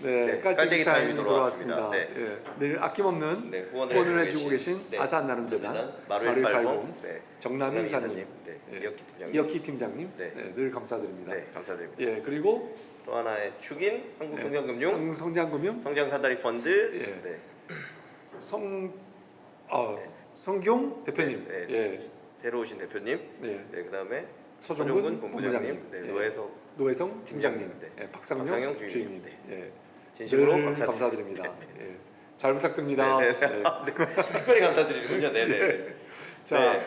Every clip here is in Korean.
네, 깔때기 타임이 돌아왔습니다. 네. 예, 늘 아낌없는 네, 후원을 해주고 계신 네, 아산나눔재단 마루일팔공 정남희 이사님, 네, 예, 이혁기 팀장님, 네. 네, 늘 감사드립니다. 네, 감사드립니다. 예, 그리고 또 하나의 축인 한국성장금융 한국성장금융 성장사다리 펀드 예. 네. 성경 대표님, 네, 네. 예, 새로 오신 대표님, 네, 네, 그다음에 서종근 본부장님, 네, 예, 노혜성 팀장님, 네. 예, 박상영 박상영 주임님, 주임님, 예, 진심으로 늘 감사드립니다. 예, 잘 부탁드립니다. 네, 네. 예. 특별히 감사드리군요. 네, 네, 네. 자, 네.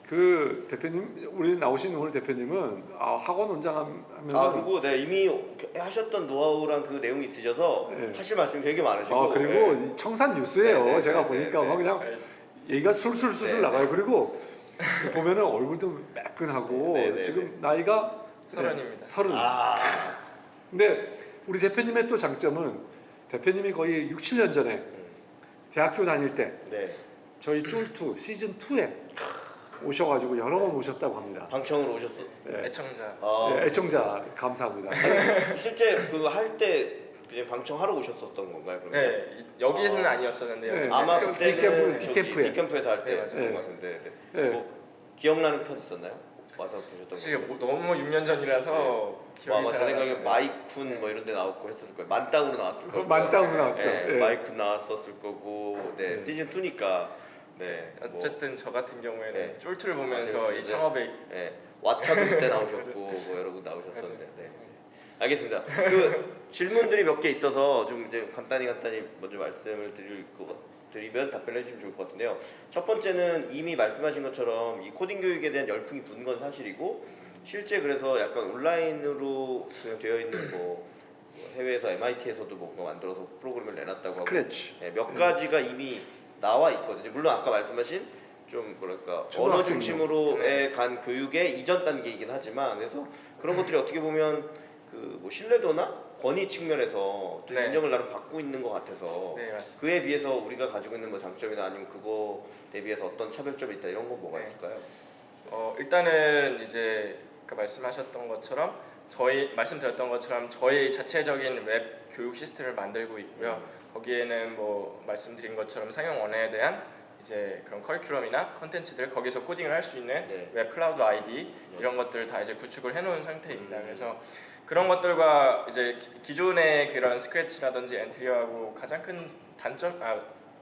그 대표님, 우리 나오신 오늘 대표님은 학원 원장하면 그리고 네, 이미 하셨던 노하우랑 그 내용이 있으셔서 네. 하실 말씀이 되게 많으시고 그리고 네. 이 청산 뉴스예요. 네, 네, 제가 네, 보니까 네, 막 네. 그냥 얘기가 술술술술 네, 나가요. 그리고 보면은 얼굴도 매끈하고 네, 네, 지금 네. 나이가 30입니다. 30. 근데 우리 대표님의 또 장점은 대표님이 거의 6, 7년 전에 대학교 다닐 때 네. 저희 쫄2 시즌 2에 오셔가지고 여러 번 오셨다고 합니다. 방청으로 오셨어. 네. 애청자. 네, 애청자 감사합니다. 실제 그거 할 때 그냥 방청하러 오셨었던 건가요? 그러면? 네, 여기서는 아니었었는데요. 네. 아마 그 그때는 디캠프에. 디캠프에서 할 때 네, 하셨던 맞아요. 것 같은데 네. 네. 뭐 기억나는 편 있었나요? 와서 보셨던 사실 거. 너무 6년 전이라서 기억이 아마 제 잘 안 생각에 나서. 마이쿤 뭐 이런 데 나왔고 했었을 거예요. 만땅으로 나왔을 거예요. 만땅으로 나왔죠. 네, 네. 마이쿤 나왔었을 거고 네, 네. 시즌 2니까 네. 뭐, 어쨌든 저 같은 경우에는 네. 쫄투를 보면서 네. 이 창업에 네. 왓챠도 그때 나오셨고 뭐 여러 분 나오셨었는데. 네. 알겠습니다. 그 질문들이 몇 개 있어서 좀 이제 간단히 먼저 말씀을 드리면 답변을 해주시면 좋을 것 같은데요. 첫 번째는 이미 말씀하신 것처럼 이 코딩 교육에 대한 열풍이 부는 건 사실이고 실제 그래서 약간 온라인으로 그냥 되어 있는 뭐 해외에서 MIT에서도 뭔가 만들어서 프로그램을 내놨다고 하고 스크래치. 네, 몇 가지가 이미 나와 있거든요. 물론 아까 말씀하신 좀 뭐랄까 언어 초등학생용. 중심으로의 간 교육의 이전 단계이긴 하지만 그래서 그런 것들이 어떻게 보면 그 뭐 신뢰도나 권위 측면에서 좀 네. 인정을 나름 받고 있는 것 같아서 네, 맞습니다. 그에 비해서 우리가 가지고 있는 뭐 장점이나 아니면 그거 대비해서 어떤 차별점이 있다 이런 건 뭐가 네. 있을까요? 일단은 이제 아까 말씀하셨던 것처럼 말씀드렸던 것처럼 저희 자체적인 웹 교육 시스템을 만들고 있고요. 거기에는 뭐 말씀드린 것처럼 상용 언어에 대한 이제 그런 커리큘럼이나 컨텐츠들 거기서 코딩을 할 수 있는 네. 웹 클라우드 아이디 이런 것들을 다 이제 구축을 해놓은 상태입니다. 그래서 그런 것들과 이제 기존의 그런 스크래치라든지 엔트리어하고 가장 큰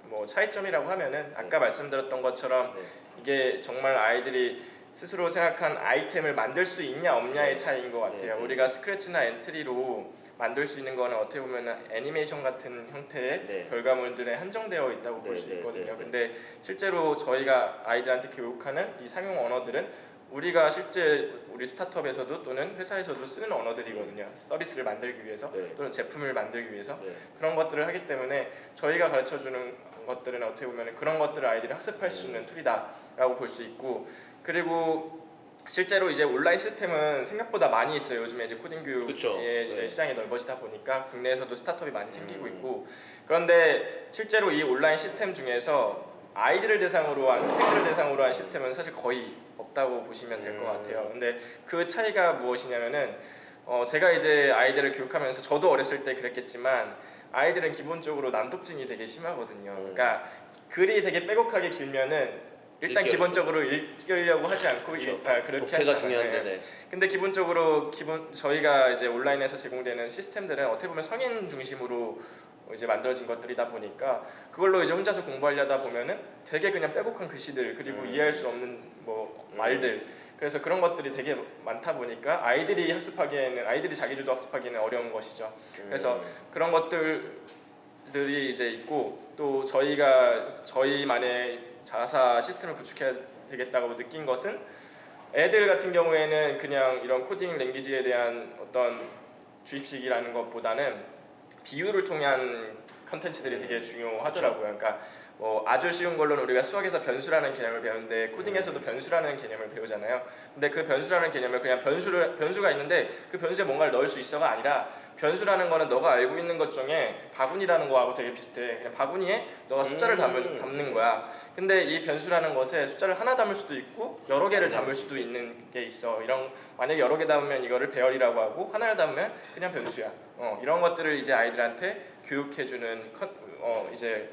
뭐 차이점이라고 하면은 아까 말씀드렸던 것처럼 네. 이게 정말 아이들이 스스로 생각한 아이템을 만들 수 있냐 없냐의 차이인 것 같아요. 네. 우리가 스크래치나 엔트리로 만들 수 있는 거는 어떻게 보면 애니메이션 같은 형태의 네. 결과물들에 한정되어 있다고 네, 볼 수 네, 있거든요. 네, 네. 근데 실제로 저희가 아이들한테 교육하는 이 상용 언어들은 우리가 실제 우리 스타트업에서도 또는 회사에서도 쓰는 언어들이거든요. 서비스를 만들기 위해서 네. 또는 제품을 만들기 위해서 네. 그런 것들을 하기 때문에 저희가 가르쳐주는 것들은 어떻게 보면 그런 것들을 아이들이 학습할 수 있는 툴이다라고 볼 수 있고 그리고 실제로 이제 온라인 시스템은 생각보다 많이 있어요. 요즘에 이제 코딩 그쵸. 교육의 이제 네. 시장이 넓어지다 보니까 국내에서도 스타트업이 많이 생기고 있고 그런데 실제로 이 온라인 시스템 중에서 아이들을 대상으로 한 학생들을 대상으로 한 시스템은 사실 거의 없다고 보시면 될 것 같아요. 근데 그 차이가 무엇이냐면은 제가 이제 아이들을 교육하면서 저도 어렸을 때 그랬겠지만 아이들은 기본적으로 난독증이 되게 심하거든요. 그러니까 글이 되게 빼곡하게 길면은 일단 읽기 기본적으로 읽으려고 하지 않고 그렇죠. 그렇게 독해가 하잖아요. 중요한데 네. 네. 근데 기본적으로 저희가 이제 온라인에서 제공되는 시스템들은 어떻게 보면 성인 중심으로 이제 만들어진 것들이다 보니까 그걸로 이제 혼자서 공부하려다 보면은 되게 그냥 빼곡한 글씨들 그리고 이해할 수 없는 뭐 말들 그래서 그런 것들이 되게 많다 보니까 아이들이 자기주도 학습하기는 어려운 것이죠. 그래서 그런 것들이 이제 있고 또 저희만의 자사 시스템을 구축해야 되겠다고 느낀 것은 애들 같은 경우에는 그냥 이런 코딩 랭귀지에 대한 어떤 주입식이라는 것보다는 비유를 통한 컨텐츠들이 되게 중요하더라고요. 그러니까 뭐 아주 쉬운 걸로는 우리가 수학에서 변수라는 개념을 배우는데 코딩에서도 변수라는 개념을 배우잖아요. 근데 그 변수라는 개념을 그냥 변수가 있는데 그 변수에 뭔가를 넣을 수 있어가 아니라 변수라는 거는 너가 알고 있는 것 중에 바구니라는 거하고 되게 비슷해. 그냥 바구니에 너가 숫자를 담는 거야. 근데 이 변수라는 것에 숫자를 하나 담을 수도 있고 여러 개를 담을 수도 있는 게 있어. 이런 만약에 여러 개 담으면 이거를 배열이라고 하고 하나를 담으면 그냥 변수야. 이런 것들을 이제 아이들한테 교육해주는 이제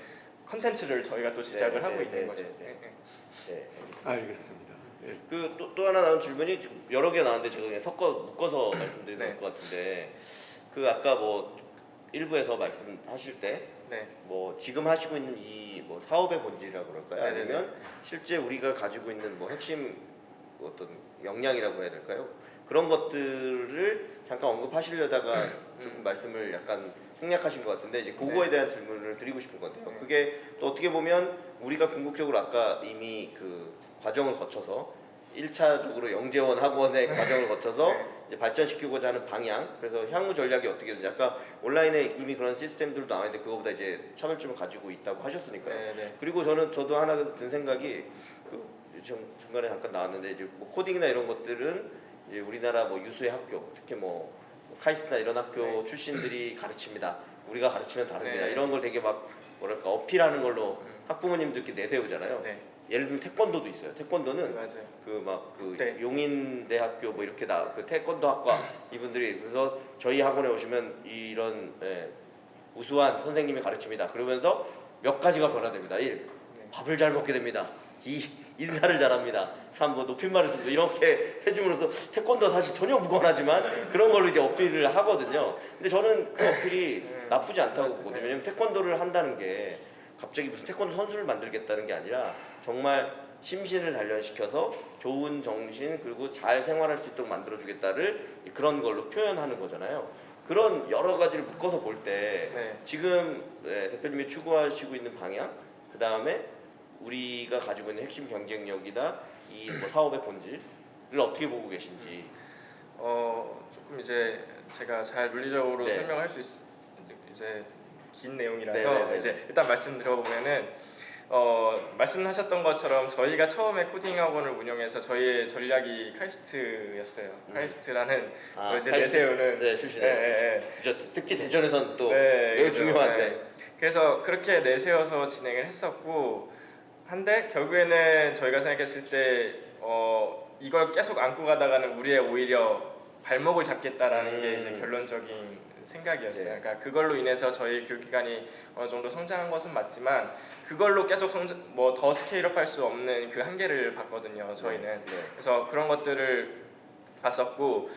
컨텐츠를 저희가 또 제작을 하고 있는 거죠. 네. 알겠습니다. 예. 또 하나 나온 질문이 좀 여러 개 나왔는데 제가 그냥 묶어서 말씀드리면 네. 될 것 같은데 그 아까 뭐 일부에서 말씀하실 때 네. 뭐 지금 하시고 있는 이 뭐 사업의 본질이라고 그럴까요? 네네네. 아니면 실제 우리가 가지고 있는 뭐 핵심 어떤 역량이라고 해야 될까요? 그런 것들을 잠깐 언급하시려다가 조금 말씀을 약간 생략하신 것 같은데 이제 그거에 대한 질문을 드리고 싶은 것 같아요. 그게 또 어떻게 보면 우리가 궁극적으로 아까 이미 그 과정을 거쳐서 1차적으로 영재원 학원의 과정을 거쳐서 이제 발전시키고자 하는 방향, 그래서 향후 전략이 어떻게 되는지 아까 온라인에 이미 그런 시스템들도 나와 있는데 그거보다 이제 차별점을 가지고 있다고 하셨으니까요. 네. 그리고 저도 하나 든 생각이 그 중간에 잠깐 나왔는데 이제 뭐 코딩이나 이런 것들은 이제 우리나라 뭐 유수의 학교, 특히 뭐 카이스트나 이런 학교 출신들이 가르칩니다. 우리가 가르치면 다릅니다. 네. 이런 걸 되게 막 뭐랄까 어필하는 걸로 학부모님들께 내세우잖아요. 네. 예를 들면 태권도도 있어요. 태권도는 맞아요. 그 네. 용인대학교 뭐 이렇게 그 태권도 학과 이분들이 그래서 저희 학원에 오시면 이런 우수한 선생님이 가르칩니다. 그러면서 몇 가지가 변화됩니다. 1. 밥을 잘 먹게 됩니다. 2. 인사를 잘합니다. 3. 뭐 높임말을 씁니다. 이렇게 해줌으로써 태권도 사실 전혀 무관하지만 그런 걸로 이제 어필을 하거든요. 근데 저는 그 어필이 나쁘지 않다고 보거든요. 왜냐면 태권도를 한다는 게 갑자기 무슨 태권도 선수를 만들겠다는 게 아니라 정말 심신을 단련시켜서 좋은 정신 그리고 잘 생활할 수 있도록 만들어주겠다를 그런 걸로 표현하는 거잖아요. 그런 여러 가지를 묶어서 볼 때 지금 대표님이 추구하시고 있는 방향, 그 다음에 우리가 가지고 있는 핵심 경쟁력이나 이 뭐 사업의 본질을 어떻게 보고 계신지. 조금 이제 제가 잘 물리적으로 네. 설명할 수 이제 긴 내용이라서 네네네. 이제 일단 말씀드려보면은 말씀하셨던 것처럼 저희가 처음에 코딩 학원을 운영해서 저희의 전략이 카이스트였어요. 카이스트라는 이제 내세우는 출신이에요. 특히 대전에선 또 네, 매우 그렇죠. 중요한데. 네. 그래서 그렇게 내세워서 진행을 했었고 한데 결국에는 저희가 생각했을 때 이걸 계속 안고 가다가는 우리의 오히려 발목을 잡겠다라는 게 이제 결론적인 생각이었어요. 네. 그러니까 그걸로 인해서 저희 교육기관이 어느 정도 성장한 것은 맞지만 그걸로 계속 뭐 더 스케일업할 수 없는 그 한계를 봤거든요. 저희는. 그래서 그런 것들을 봤었고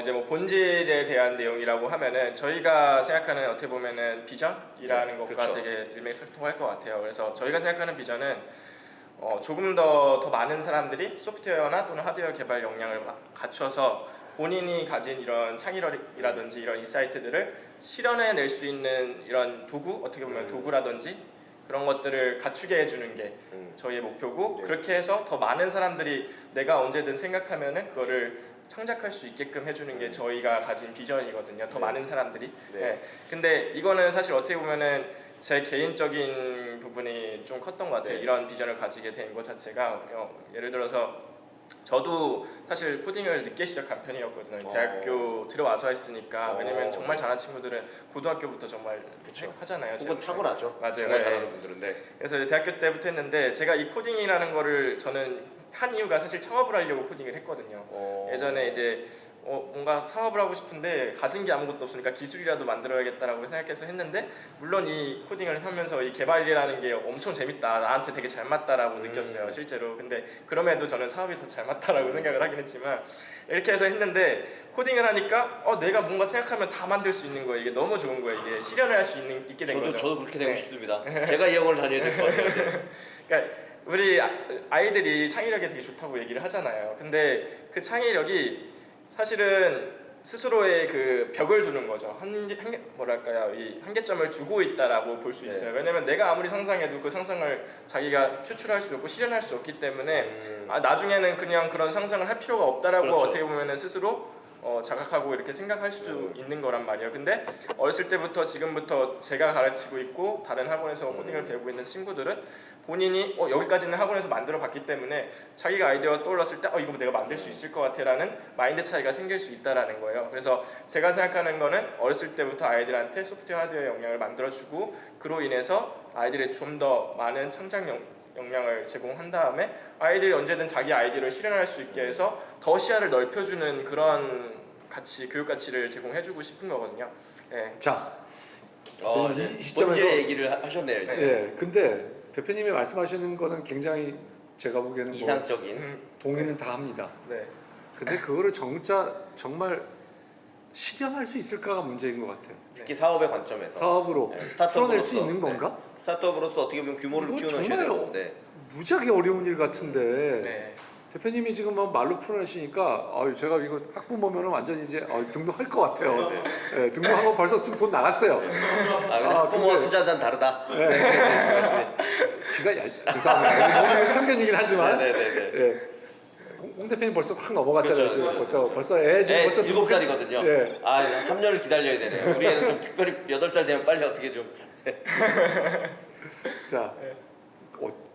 이제 뭐 본질에 대한 내용이라고 하면은 저희가 생각하는 어떻게 보면은 비전이라는 것과 그렇죠. 되게 일맥상통할 것 같아요. 그래서 저희가 생각하는 비전은 조금 더 많은 사람들이 소프트웨어나 또는 하드웨어 개발 역량을 갖춰서 본인이 가진 이런 창의력이라든지 이런 인사이트들을 실현해낼 수 있는 이런 도구, 어떻게 보면 도구라든지 그런 것들을 갖추게 해주는 게 저희의 목표고 그렇게 해서 더 많은 사람들이 내가 언제든 생각하면은 그거를 창작할 수 있게끔 해주는 게 저희가 가진 비전이거든요. 더 많은 사람들이. 근데 이거는 사실 어떻게 보면은 제 개인적인 부분이 좀 컸던 것 같아요. 이런 비전을 가지게 된 것 자체가 예를 들어서 저도 사실 코딩을 늦게 시작한 편이었거든요. 대학교 들어와서 했으니까. 왜냐면 정말 잘하는 친구들은 고등학교부터 정말 하잖아요. 혹은 타고나죠. 맞아요. 정말 잘하는 분들은. 그래서 이제 대학교 때부터 했는데 제가 이 코딩이라는 거를 저는 한 이유가 사실 창업을 하려고 코딩을 했거든요. 예전에 이제 뭔가 사업을 하고 싶은데 가진 게 아무것도 없으니까 기술이라도 만들어야겠다라고 생각해서 했는데 물론 이 코딩을 하면서 이 개발이라는 게 엄청 재밌다, 나한테 되게 잘 맞다라고 느꼈어요 실제로. 근데 그럼에도 저는 사업이 더 잘 맞다라고 생각을 하긴 했지만 이렇게 해서 했는데 코딩을 하니까 내가 뭔가 생각하면 다 만들 수 있는 거예요. 이게 너무 좋은 거예요. 이게 실현을 할 수 있게 된 거죠. 저도 그렇게 되고 싶습니다. 제가 이 학원을 다녀야 될 것 같아요. 그러니까 우리 아이들이 창의력이 되게 좋다고 얘기를 하잖아요. 근데 그 창의력이 사실은 스스로의 그 벽을 두는 거죠. 뭐랄까요, 이 한계점을 두고 있다라고 볼 수 있어요. 왜냐면 내가 아무리 상상해도 그 상상을 자기가 표출할 수 없고 실현할 수 없기 때문에 나중에는 그냥 그런 상상을 할 필요가 없다라고 어떻게 보면은 스스로 자각하고 이렇게 생각할 수 있는 거란 말이에요. 근데 어렸을 때부터 지금부터 제가 가르치고 있고 다른 학원에서 코딩을 배우고 있는 친구들은 본인이 여기까지는 학원에서 만들어 봤기 때문에 자기가 아이디어가 떠올랐을 때 이거 내가 만들 수 있을 것 같아라는 마인드 차이가 생길 수 있다라는 거예요. 그래서 제가 생각하는 거는 어렸을 때부터 아이들한테 소프트웨어 하드웨어 역량을 만들어주고 그로 인해서 아이들이 좀 더 많은 창작 역량을 제공한 다음에 아이들이 언제든 자기 아이디어를 실현할 수 있게 해서 더 시야를 넓혀주는 그런 교육 가치를 제공해주고 싶은 거거든요. 네. 자, 네. 이 시점에서 본질의 얘기를 하셨네요. 이제. 예, 근데 대표님이 말씀하시는 거는 굉장히 제가 보기에는 이상적인. 동의는 다 합니다. 네. 근데 그거를 정말 실현할 수 있을까가 문제인 것 같아요. 특히 사업의 관점에서 사업으로 네, 풀어낼 수 스타트업으로서, 있는 건가? 스타트업으로서 어떻게 보면 규모를 이건 키워놓으셔야 정말 되고. 네. 무지하게 어려운 일 같은데 네. 대표님이 지금 막 말로 풀어내시니까 제가 이거 학부모면은 완전 이제 등록할 것 같아요. 네, 등록하고 벌써 지금 돈 나갔어요. 근데 학부모와 근데- 투자자는 다르다. 귀가 죄송합니다. 너무 편견이긴 하지만 네네네. 예. 홍 대표님 벌써 확 넘어갔잖아요. 그렇죠, 지금 그렇죠. 벌써 애 지금 벌써 7살이거든요. 예. 3년을 기다려야 되네요. 우리 애는 좀 특별히 8살 되면 빨리 어떻게 좀 자,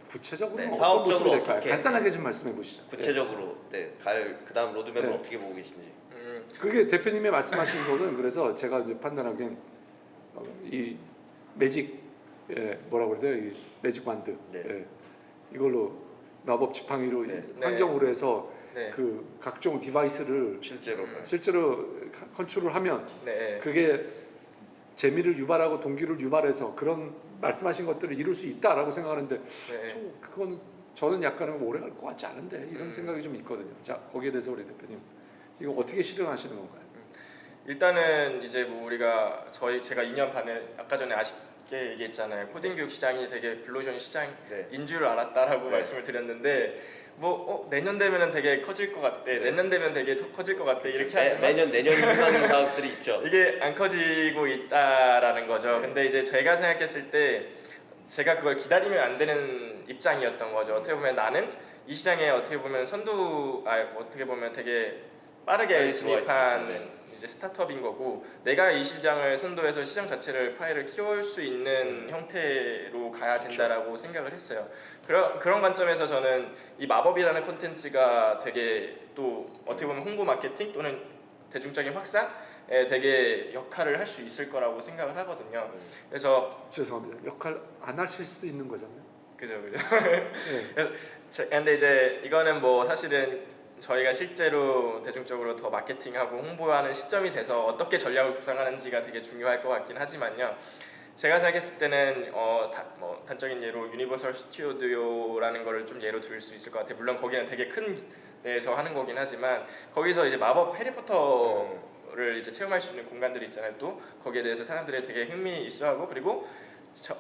구체적으로 네, 어떤 사업적으로 모습이 될까요? 어떻게? 간단하게 좀 말씀해 보시죠. 구체적으로 그다음 로드맵을 네. 어떻게 보고 계신지. 그게 대표님이 말씀하신 거는 그래서 제가 이제 판단하기엔 이 매직 뭐라고 그래야 돼요? 이 매직 반드 네. 이걸로 마법 지팡이로 네. 환경으로 해서 네. 그 각종 디바이스를 실제로 컨트롤하면 네. 그게 재미를 유발하고 동기를 유발해서 그런 말씀하신 것들을 이룰 수 있다라고 생각하는데 네. 그건 저는 약간은 오래 갈 것 같지 않은데 이런 생각이 좀 있거든요. 자, 거기에 대해서 우리 대표님 이거 어떻게 실현하시는 건가요? 일단은 이제 뭐 제가 2년 반을 아까 전에 아쉽게 얘기했잖아요. 코딩 교육 시장이 되게 블루오션 시장인 네. 줄 알았다라고 네. 말씀을 드렸는데 내년 되면은 되게 커질 것 같대. 네. 내년 되면 되게 더 커질 것 같대. 이렇게 하지만 매년 희망인 사업들이 있죠. 이게 안 커지고 있다라는 거죠. 근데 이제 제가 생각했을 때 제가 그걸 기다리면 안 되는 입장이었던 거죠. 어떻게 보면 나는 이 시장에 어떻게 보면 어떻게 보면 되게 빠르게 빨리 진입한 들어와 이제 스타트업인 거고 내가 이 시장을 선도해서 시장 자체를 파이를 키울 수 있는 형태로 가야 된다라고 생각을 했어요. 그런 관점에서 저는 이 마법이라는 콘텐츠가 되게 또 어떻게 보면 홍보 마케팅 또는 대중적인 확산에 되게 역할을 할 수 있을 거라고 생각을 하거든요. 그래서 죄송합니다. 역할 안 하실 수도 있는 거잖아요. 그죠. 네. 근데 이제 이거는 뭐 사실은 저희가 실제로 대중적으로 더 마케팅하고 홍보하는 시점이 돼서 어떻게 전략을 구상하는지가 되게 중요할 것 같긴 하지만요. 제가 생각했을 때는 단적인 예로 유니버설 스튜디오라는 거를 좀 예로 들 수 있을 것 같아요. 물론 거기는 되게 큰 데에서 하는 거긴 하지만 거기서 이제 마법 해리포터를 이제 체험할 수 있는 공간들이 있잖아요. 또 거기에 대해서 사람들이 되게 흥미 있어하고 그리고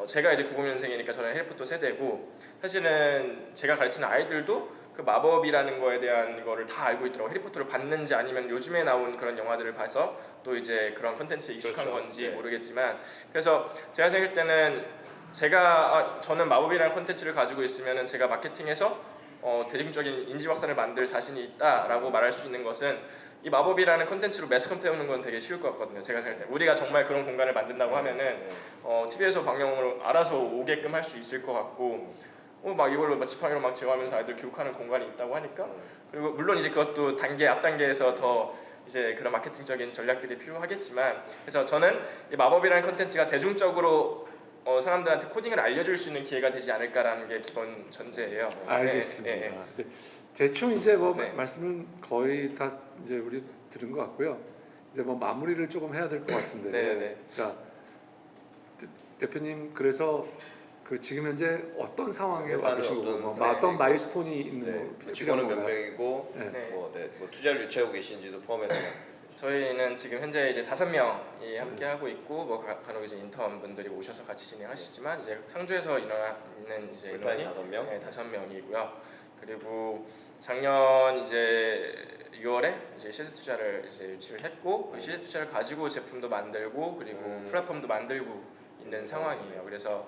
제가 이제 90년생이니까 저는 해리포터 세대고 사실은 제가 가르치는 아이들도 그 마법이라는 거에 대한 거를 다 알고 있더라고요. 해리포터를 봤는지 아니면 요즘에 나온 그런 영화들을 봐서 또 이제 그런 콘텐츠에 익숙한 그렇죠. 건지 네. 모르겠지만 그래서 제가 생각할 때는 저는 마법이라는 콘텐츠를 가지고 있으면은 제가 마케팅해서 대중적인 인지 확산을 만들 자신이 있다라고 말할 수 있는 것은 이 마법이라는 콘텐츠로 매스컴 태우는 건 되게 쉬울 것 같거든요. 제가 생각할 때 우리가 정말 그런 공간을 만든다고 하면은 TV에서 방영으로 알아서 오게끔 할 수 있을 것 같고 막 이걸로 막 지팡이로 막 제어하면서 아이들 교육하는 공간이 있다고 하니까 그리고 물론 이제 그것도 앞 단계에서 더 이제 그런 마케팅적인 전략들이 필요하겠지만 그래서 저는 이 마법이라는 콘텐츠가 대중적으로 사람들한테 코딩을 알려줄 수 있는 기회가 되지 않을까라는 게 기본 전제예요. 알겠습니다. 네. 네. 대충 이제 네. 말씀은 거의 다 이제 우리 들은 것 같고요. 이제 마무리를 조금 해야 될 것 같은데. 네. 자, 대표님 그래서 지금 현재 어떤 상황에 와 계신 거고, 어떤 마일스톤이 있는 거 직원은 몇 명이고 네. 뭐 투자를 유치하고 계신지도 포함해서 저희는 지금 현재 이제 5명이 함께 하고 있고 간혹 이제 인턴 분들이 오셔서 같이 진행하시지만 이제 상주에서 있는 이제 인원이 5명? 네, 5명이고요. 그리고 작년 이제 6월에 이제 시드 투자를 이제 유치를 했고 그 시드 투자를 가지고 제품도 만들고 그리고 플랫폼도 만들고 있는 상황이에요. 그래서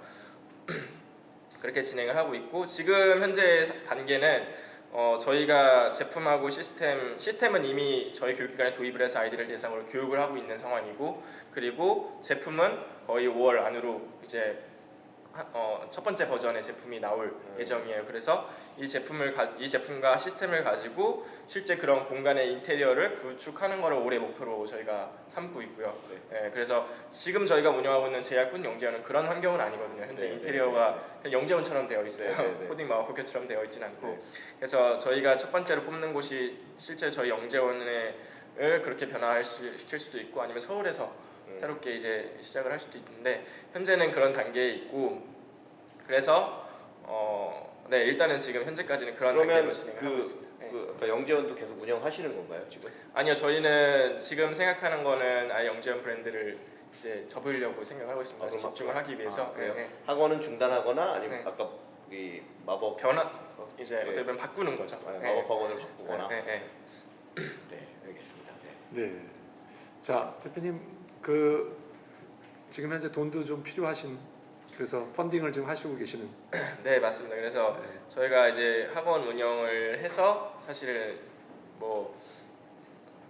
그렇게 진행을 하고 있고 지금 현재 단계는 저희가 제품하고 시스템은 이미 저희 교육기관에 도입을 해서 아이들을 대상으로 교육을 하고 있는 상황이고, 그리고 제품은 거의 5월 안으로 이제 첫 번째 버전의 제품이 나올 예정이에요. 그래서 이 제품과 시스템을 가지고 실제 그런 공간의 인테리어를 구축하는 것을 올해 목표로 저희가 삼고 있고요. 네, 그래서 지금 저희가 운영하고 있는 제약군 영재원은 그런 환경은 아니거든요. 현재 인테리어가 그냥 영재원처럼 되어 있어요. 코딩 마법학교처럼 되어 있진 않고. 그래서 저희가 첫 번째로 뽑는 곳이 실제 저희 영재원을 그렇게 변화시킬 수도 있고, 아니면 서울에서 새롭게 이제 시작을 할 수도 있는데, 현재는 그런 단계에 있고, 그래서 네, 일단은 지금 현재까지는 그런 단계로 진행을 하고 있습니다. 네. 그러니까 영재원도 계속 운영하시는 건가요 지금? 아니요, 저희는 지금 생각하는 거는 아예 영재원 브랜드를 이제 접으려고 생각하고 있습니다. 그럼 집중을 하기 위해서. 그래요? 네. 학원은 중단하거나 아니면 네. 아까 이 마법 이제 네. 어떻게 보면 바꾸는 거죠. 마법 학원을 바꾸거나. 네, 네. 네, 알겠습니다. 네. 네. 자, 대표님 지금 현재 돈도 좀 필요하신, 그래서 펀딩을 지금 하시고 계시는. 네, 맞습니다. 그래서 네. 저희가 이제 학원 운영을 해서 사실 뭐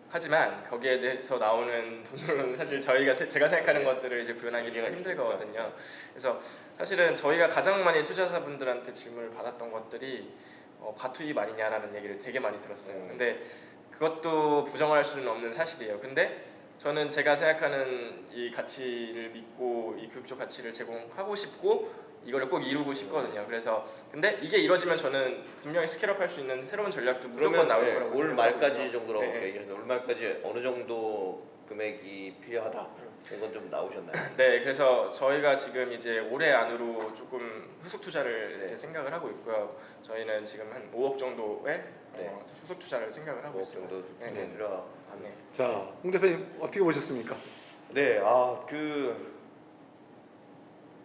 하지만 거기에 대해서 나오는 돈으로는 사실 제가 생각하는 것들을 이제 구현하기가 이해가 힘들거든요. 그래서 사실은 저희가 가장 많이 투자자분들한테 질문을 받았던 것들이 과투입 아니냐라는 얘기를 되게 많이 들었어요. 근데 그것도 부정할 수는 없는 사실이에요. 근데 저는 제가 생각하는 이 가치를 믿고 이 교육적 가치를 제공하고 싶고 이거를 꼭 이루고 싶거든요. 그래서 근데 이게 이루어지면 저는 분명히 스케일업할 수 있는 새로운 전략도 무조건 나올 거라고 올 생각하거든요. 말까지 정도라고 네. 얘기하셨는데 올 말까지 어느 정도 금액이 필요하다 이런 건 좀 나오셨나요? 네, 그래서 저희가 지금 이제 올해 안으로 조금 후속 투자를 네. 이제 생각을 하고 있고요. 저희는 지금 한 5억 정도의 네. 후속 투자를 생각을 하고 5억 있습니다. 정도 네, 네. 필요하네. 네. 자, 홍 대표님 어떻게 보셨습니까? 네,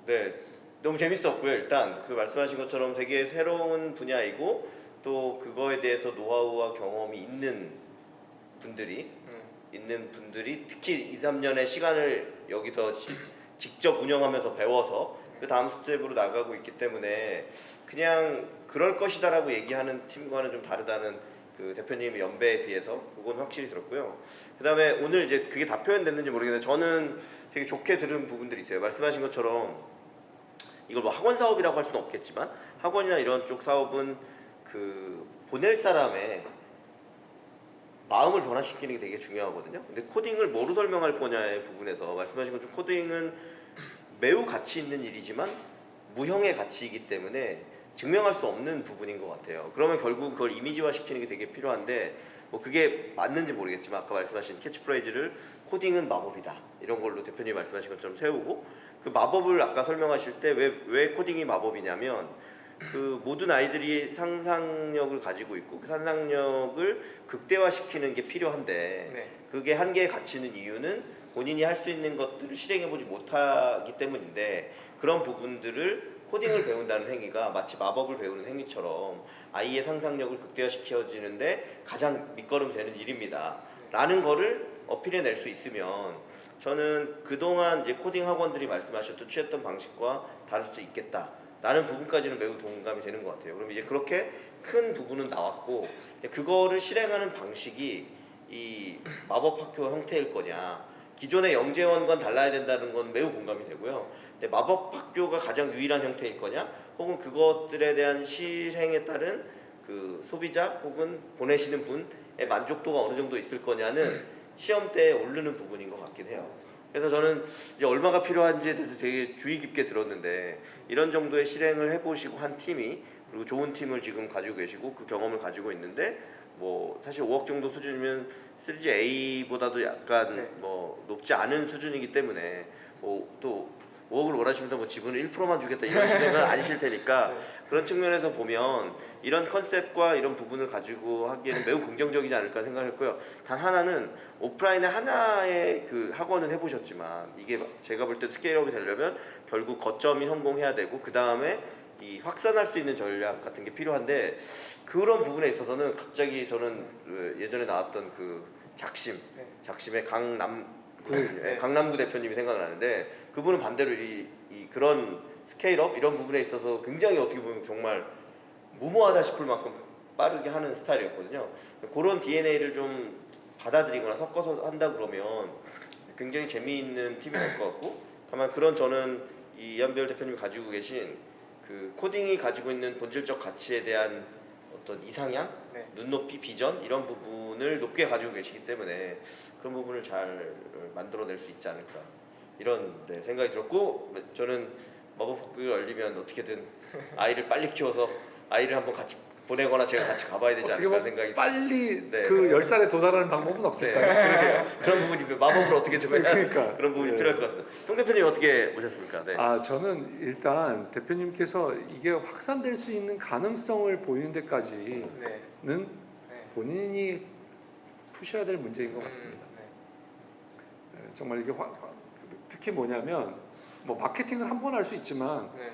네, 너무 재밌었고요. 일단 그 말씀하신 것처럼 되게 새로운 분야이고 또 그거에 대해서 노하우와 경험이 있는 분들이 특히 2, 3년의 시간을 여기서 직접 운영하면서 배워서 그 다음 스텝으로 나가고 있기 때문에 그냥 그럴 것이다라고 얘기하는 팀과는 좀 다르다는 그 대표님의 연배에 비해서 그건 확실히 들었고요. 그다음에 오늘 이제 그게 다 표현됐는지 모르겠는데 저는 되게 좋게 들은 부분들이 있어요. 말씀하신 것처럼 이걸 뭐 학원 사업이라고 할 수는 없겠지만 학원이나 이런 쪽 사업은 그 보낼 사람의 마음을 변화시키는 게 되게 중요하거든요. 근데 코딩을 뭐로 설명할 거냐의 부분에서 말씀하신 것처럼 코딩은 매우 가치 있는 일이지만 무형의 가치이기 때문에 증명할 수 없는 부분인 것 같아요. 그러면 결국 그걸 이미지화 시키는 게 되게 필요한데 뭐 그게 맞는지 모르겠지만 아까 말씀하신 캐치프레이즈를 코딩은 마법이다 이런 걸로 대표님이 말씀하신 것처럼 세우고 그 마법을 아까 설명하실 때 왜 코딩이 마법이냐면 그 모든 아이들이 상상력을 가지고 있고 그 상상력을 극대화시키는 게 필요한데 네. 그게 한계에 갇히는 이유는 본인이 할 수 있는 것들을 실행해보지 못하기 때문인데 그런 부분들을 코딩을 배운다는 행위가 마치 마법을 배우는 행위처럼 아이의 상상력을 극대화시켜지는데 가장 밑거름 되는 일입니다 라는 거를 어필해낼 수 있으면 저는 그동안 이제 코딩 학원들이 말씀하셨던 취했던 방식과 다를 수 있겠다 라는 부분까지는 매우 동감이 되는 것 같아요. 그럼 이제 그렇게 큰 부분은 나왔고 그거를 실행하는 방식이 이 마법학교 형태일 거냐 기존의 영재원과는 달라야 된다는 건 매우 공감이 되고요. 근데 마법학교가 가장 유일한 형태일 거냐 혹은 그것들에 대한 실행에 따른 그 소비자 혹은 보내시는 분의 만족도가 어느 정도 있을 거냐는 시험대에 오르는 부분인 것 같긴 해요. 그래서 저는 이제 얼마가 필요한지에 대해서 되게 주의 깊게 들었는데 이런 정도의 실행을 해보시고 한 팀이 그리고 좋은 팀을 지금 가지고 계시고 그 경험을 가지고 있는데 뭐 사실 5억 정도 수준이면 3GA보다도 약간 네. 뭐 높지 않은 수준이기 때문에 뭐 또 5억을 원하시면서 뭐 지분을 1%만 주겠다 이런 식은 아니실 테니까 그런 측면에서 보면 이런 컨셉과 이런 부분을 가지고 하기에는 매우 긍정적이지 않을까 생각했고요. 단 하나는 오프라인의 하나의 그 학원은 해보셨지만 이게 제가 볼 때 스케일업이 되려면 결국 거점이 성공해야 되고 그 다음에 이 확산할 수 있는 전략 같은 게 필요한데 그런 부분에 있어서는 갑자기 저는 그 예전에 나왔던 그 작심의 강남구 대표님이 생각나는데 그분은 반대로 이 그런 스케일업 이런 부분에 있어서 굉장히 어떻게 보면 정말 무모하다 싶을 만큼 빠르게 하는 스타일이었거든요. 그런 DNA를 좀 받아들이거나 섞어서 한다 그러면 굉장히 재미있는 팀이 될 것 같고, 다만 그런 저는 이 이한별 대표님이 가지고 계신 그 코딩이 가지고 있는 본질적 가치에 대한 어떤 이상향, 네. 눈높이, 비전 이런 부분을 높게 가지고 계시기 때문에 그런 부분을 잘 만들어낼 수 있지 않을까 이런 생각이 들었고, 저는 마법 학교가 열리면 어떻게든 아이를 빨리 키워서 아이를 한번 같이 보내거나 제가 같이 가봐야 되지 어떻게 않을까 보면 생각이 빨리 네. 그 10살에 도달하는 방법은 없을까요? 그런 부분이 마법을 어떻게 좀 해야 그러니까. 그런 부분이 네. 필요할 것 같습니다. 송 대표님 어떻게 보셨습니까? 네. 아, 저는 일단 대표님께서 이게 확산될 수 있는 가능성을 보이는 데까지는 네. 네. 본인이 푸셔야 될 문제인 것 같습니다. 네. 정말 이게 특히 뭐냐면 뭐 마케팅은 한 번 할 수 있지만 네.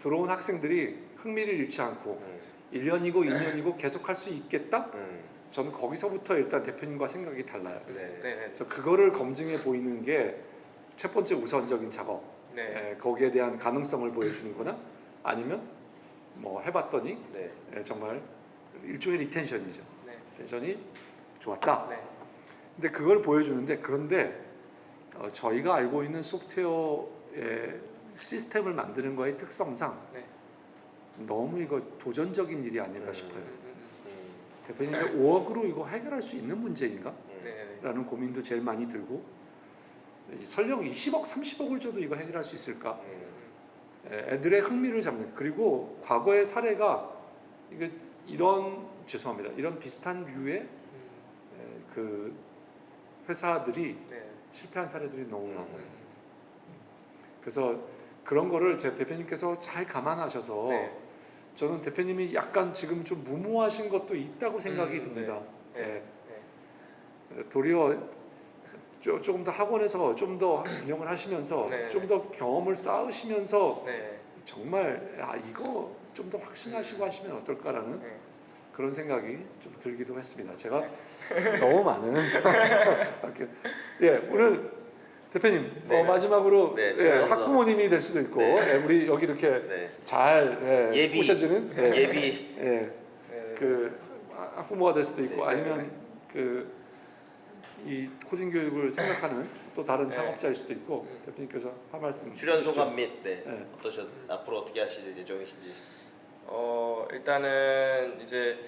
들어온 학생들이 흥미를 잃지 않고 1년이고 2년이고 계속 할 수 있겠다? 저는 거기서부터 일단 대표님과 생각이 달라요. 네. 네. 네. 그래서 그거를 검증해 보이는 게 첫 번째 우선적인 작업. 네. 거기에 대한 가능성을 보여주는 거나 아니면 뭐 해봤더니 네. 정말 일종의 리텐션이죠. 네. 리텐션이 좋았다. 네. 근데 그걸 보여주는데, 그런데 저희가 알고 있는 소프트웨어의 시스템을 만드는 거의 특성상 네. 너무 이거 도전적인 일이 아닌가 싶어요. 음. 대표님이 5억으로 이거 해결할 수 있는 문제인가? 네. 네. 라는 고민도 제일 많이 들고, 설령 20억, 30억을 줘도 이거 해결할 수 있을까? 애들의 흥미를 잡는. 그리고 과거의 사례가 이게 죄송합니다. 이런 비슷한 류의 그 회사들이 네. 실패한 사례들이 너무 많아요. 그래서 그런 거를 제 대표님께서 잘 감안하셔서 네. 저는 대표님이 약간 지금 좀 무모하신 것도 있다고 생각이 듭니다. 네. 도리어 조금 더 학원에서 좀 더 운영을 하시면서 네. 좀 더 경험을 쌓으시면서 네. 정말 이거 좀 더 확신하시고 하시면 어떨까라는 네. 그런 생각이 좀 들기도 했습니다. 제가 너무 많은 이렇게 오늘 대표님 네. 마지막으로 네, 들어가서. 학부모님이 될 수도 있고 네. 우리 여기 이렇게 네. 잘 예비. 오셔지는 예비. 네. 그 학부모가 될 수도 있고 네. 아니면 이 코딩 교육을 생각하는 또 다른 네. 창업자일 수도 있고 대표님께서 한 말씀 출연 해주시죠. 소감 및 네. 앞으로 어떻게 하실 예정이신지. 일단은 이제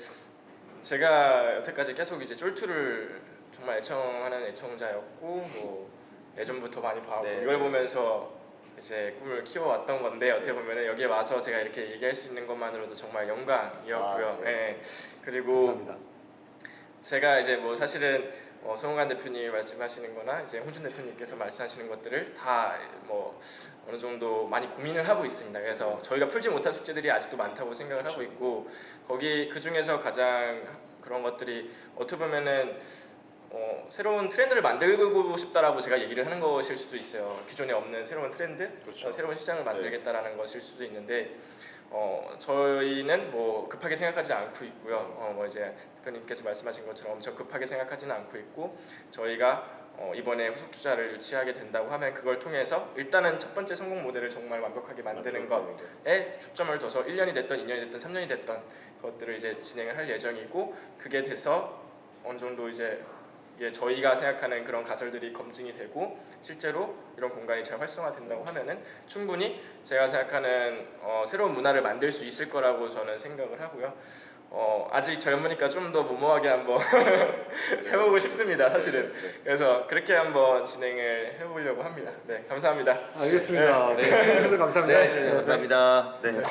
제가 여태까지 계속 이제 쫄투를 정말 애청하는 애청자였고 뭐 예전부터 많이 봐고 네. 이걸 보면서 이제 꿈을 키워왔던 건데 어떻게 보면은 여기에 와서 제가 이렇게 얘기할 수 있는 것만으로도 정말 영광이었고요. 네. 네. 그리고 감사합니다. 제가 이제 뭐 사실은 송은관 대표님이 말씀하시는거나 이제 홍준 대표님께서 말씀하시는 것들을 다 뭐 어느 정도 많이 고민을 하고 있습니다. 그래서 저희가 풀지 못한 숙제들이 아직도 많다고 생각을 하고 있고 거기 그 중에서 가장 그런 것들이 어떻게 보면은 새로운 트렌드를 만들고 싶다라고 제가 얘기를 하는 것일 수도 있어요. 기존에 없는 새로운 트렌드, 그렇죠. 새로운 시장을 만들겠다라는 것일 수도 있는데 저희는 뭐 급하게 생각하지 않고 있고요. 뭐 이제 대표님께서 말씀하신 것처럼 엄청 급하게 생각하지는 않고 있고 저희가 이번에 후속 투자를 유치하게 된다고 하면 그걸 통해서 일단은 첫 번째 성공 모델을 정말 완벽하게 만드는 것에 초점을 둬서 1년이 됐던 2년이 됐던 3년이 됐던 것들을 이제 진행을 할 예정이고 그게 돼서 어느 정도 이제 저희가 생각하는 그런 가설들이 검증이 되고 실제로 이런 공간이 잘 활성화된다고 하면은 충분히 제가 생각하는 새로운 문화를 만들 수 있을 거라고 저는 생각을 하고요. 아직 젊으니까 좀 더 무모하게 한번 해보고 싶습니다, 사실은. 그래서 그렇게 한번 진행을 해보려고 합니다. 네, 감사합니다. 알겠습니다. 네, 감사합니다. 네, 감사합니다. 네. 네. 네.